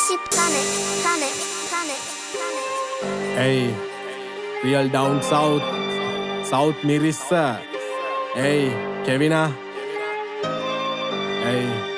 Leadership Planet. Hey, real down south, South Mirissa. Hey, Kevina. Hey.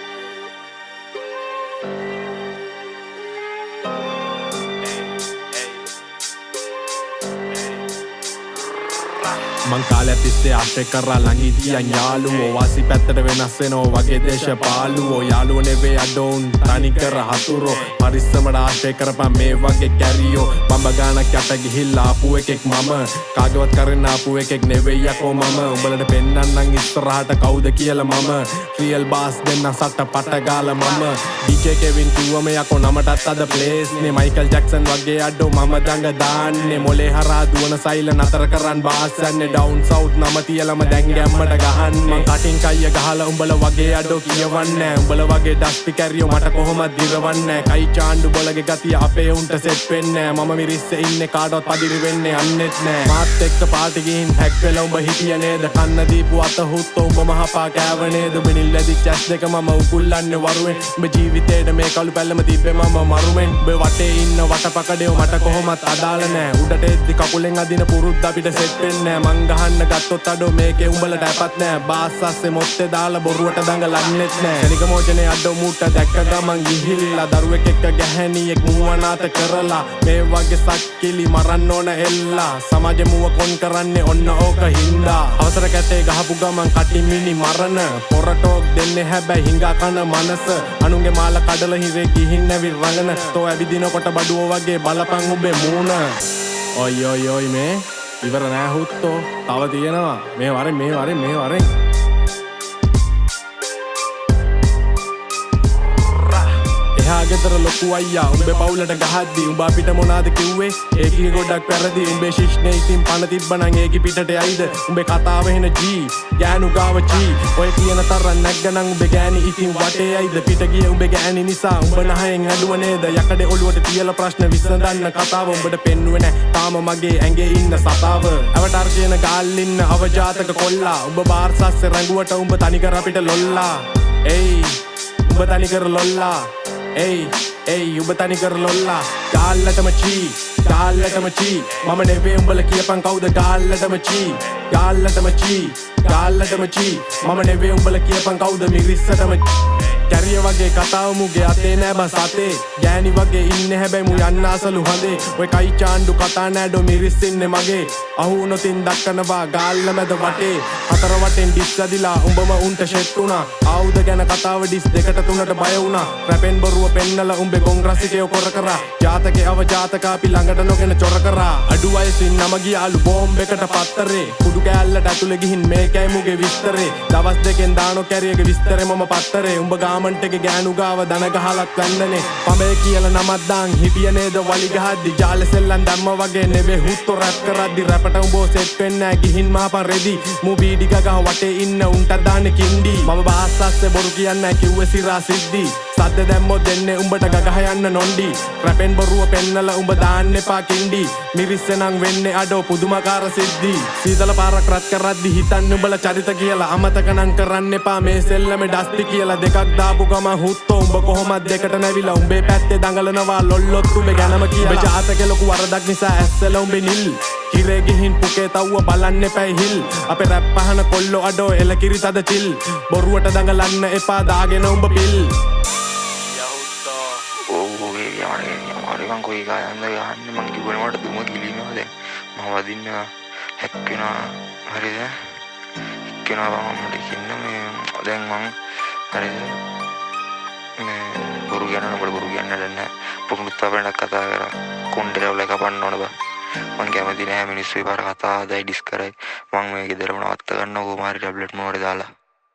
මං කාලයක් තිස්සේ ආශ්‍රය කරා ළඟ හිටියන් යාළුවෝ වාසි පැත්තට වෙනස් වෙනෝ වගේ දේශපාලුවෝ යාළුවෝ නෙවෙයි අඩෝන් තනිකර හතුරෝ පරිස්සමට ආශ්‍රය කරපන් මේ වගේ කැරියෝ බම්බ ගානක් යට ගිහිල්ලා ආපු එකෙක් මම කාගේවත් කරන්න ආපු එකෙක් නෙවෙයි යකෝ මම උඹලට පෙන්නන්නම් ඉස්සරහට කවුද කියලා මම රියල් බාස් දෙන්න සට්ට පට ගාලා මම DJ කෙවින් කිව්වම යකෝ නමටත් අද ප්ලේස් නේ මයිකල් ජැක්සන් වගේ අඩෝ මම දඟ දාන්නේ මොලේ හරහා දුවන සයිල නතර කරන් බාස් යන්නේ down south නම තියලම දැන් ගැම්මට ගහන්න මං කටින් කයිය ගහලා උඹල වගේ අඩෝ කියවන්නේ උඹල වගේ ඩස්ටි කැරියෝ මට කොහොමද දිරවන්නේ කයි චාණ්ඩු බොලගේ ගතිය අපේ උන්ට සෙට් වෙන්නේ මම මිරිස්සේ ඉන්නේ කාටවත් පදිරි වෙන්නේ අන්නෙත් නෑ මාත් එක්ක පාටි ගිහින් හැක් වෙලා උඹ හිටිය නේද කන්න දීපු අත හුත්තෝ උඹ මහපා කෑව නේද මිනිල්ලදි චැස් දෙක මම උකුල්ලන්නේ වරුවෙන් උඹ ජීවිතේට මේ කළු පැල්ලම තිබ්බේ මම මරුමෙන් උඹ වටේ ඉන්න වටපකඩේ මට කොහොමත් අදාළ නෑ උඩට එද්දි කකුලෙන් අදින පුරුද්ද අපිට සෙට් වෙන්නේ මං ගහන්න ගත්තොත් අඩෝ මේකේ උඹලට ඇපත් නෑ බාස් අස්සේ මොත්තේ දාලා බොරුවට දඟලන්නෙත් නෑ සෙනික මෝචනේ අඩෝ මූට දැක්ක ගමන් ගිහිල්ලා දරුවෙක් එක්ක ගැහැණියෙක් මුවනාත කරලා මේ වගේ සක්කිලි මරන්න ඕන එල්ලා සමාජෙ මුව කොන් කරන්නේ ඔන්න ඕක හින්දා අවසර කැටේ ගහපු ගමන් කටි මිනි මරණ පොරටෝක් දෙන්නේ හැබැයි හිඟා කන මනස අනුන්ගේ මාල කඩලා හිරේ ගිහින් නැවි රඟන තෝ ඇවිදිනකොට බඩුව වගේ බලපන් උඹේ මූණ ඔයි මේ ඉවර නෑ හුත්තෝ තව තියෙනවා මේ වරෙන් එහා ගෙදර ලොකු අයියා උඹේ පවුලට ගහද්දි උඹ අපිට මොනාද කිව්වේ ඒකේ ගොඩක් වැරදි උඹේ ශිෂ්ණේ ඉතින් පණ තිබ්බනම් ඒකේ පිටට යයිද උඹේ කතාව වෙන ජී ගෑනු ගාව ජී ඔය කියන තරම් නැග්ගනම් උඹේ ගෑණි ඉතින් වටේ යයිද පිට ගිය උඹේ ගෑණි නිසා උඹ නහයෙන් ඇඬුව නේද යකඩේ ඔළුවට තියලා ප්‍රශ්න විසඳන්න කතාව උඹට පෙන්නුවේ නෑ තාම මගේ ඇඟේ ඉන්න සතාව අවටාර් කියන ගාල් ඉන්න අවජාතක කොල්ලා උඹ බාර්සස්සේ රැඟුවට උඹ තනිකර අපිට ලොල්ලා එයි උඹ තනිකර ලොල්ලා Ey, උඹ තනිකර ලොල්ලා ගාල්ලටම චී මම නෙවෙයි උඹල කියපන් කවුද ගාල්ලටම චී මම නෙවෙයි උඹල කියපන් කවුද මිරිස්සටම කැරිය වගේ කතාව මුගේ අතේ නෑ බස් අතේ ගෑණි වගේ ඉන්නේ හැබැයි මු යන්න අසලු හඳේ ඔය කයි චාණ්ඩු කතා නෑඩෝ මිරිස් ඉන්නේ මගේ අහු වුණොතින් දක්කනවා ගාල්ල මැද වටේ හතර වටෙන් ඩිස් ඇදිලා උඹම උන්ට ෂෙට් උනා ආයුධ ගැන කතාව ඩිස් දෙකට තුනට බය වුණා රැපෙන් බොරුව පෙන්නලා උඹේ ගොන් රසිකයෝ කොර කරා ජාතකේ අවජාතක අපි ළඟට නොගෙන චොර කරා අඩු වයසින් නම ගියාලු බෝම්බ එකට පත්තරේ කුඩු කෑල්ලට ඇතුලේ ගිහින් මේකයි මුගේ විස්තරේ දවස් දෙකෙන් දානෝ කැරියගේ විස්තරේ මම පත්තරේ උඹ ගාමන්ට් එකේ ගෑනු ගාව දන ගහලත් වැන්නනේ පඹේ කියලා නමක් දාන් හිටිය නේද වලි ගහද්දි ජාලේ සෙල්ලම් දැම්ම වගේ නෙවෙයි හුත්තෝ රැප් කරද්දි රැපට උඹෝ සෙට් වෙන්නේ නැහැ ගිහින් මහපන් රෙදි මූ බීඩි ගගහ වටේ ඉන්න උන්ට දාන්නේ කින්ඩි මම බාස්සස්සේ බොරු කියන්නේ කිව්වේ සිරා සිද්ධි සද්ද දැම්මොත් දෙන්නේ උඹට ගගහ යන්න නොන්ඩි රැපෙන් බොරුව පෙන්නලා උඹ දාන්න එපා කින්ඩි මිරිස්සෙනම් වෙන්නේ අඩෝ පුදුමකාර සිද්ධි සීතල පාරක් රත් කරද්දි හිතන්න උඹලා චරිත කියලා අමතක නම් කරන්න එපා මේ සෙල්ලමේ ඩස්ටි කියලා දෙකක් දාපු ගමන් හුත්තෝ උඹ කොහොමද දෙකට නැවිලා උඹේ පැත්තේ දඟලනවා ලොල්ලොත් උඹේ ගැනම කියලා උඹ ජාතකේ ලොකු වරදක් නිසා ඇස්සල උඹේ නිල් හිරේ ගිහින් පුකේ තව්ව බලන්න එපැයි හිල් අපේ රැප් පහන කොල්ලෝ අඩෝ එල කිරි තද චිල් බොරුවට දඟලන්න එපා දාගෙන උඹ පිල් මම කොයි ගායන්ද යන්නේ මං කිව්වනේ මට දුම ගිලිනවා දැන් මම වදින්න හැක්කෙනවා හරිද එක්කෙනවා මට ඉන්න මේ දැන් මං හරිද මේ බොරු කියන්න නැහැ පුරුද්දට අපරණක් කතා කරා කොණ්ඩේ ලවල කපන්න ඕන බා මං කැමති නැහැ මිනිස්සු විපාර කතා ආදයි ඩිස් කරයි මං මේ ගෙදරම නවත්ත ගන්නකො මාරි ටැබ්ලට් මොනවද දාලා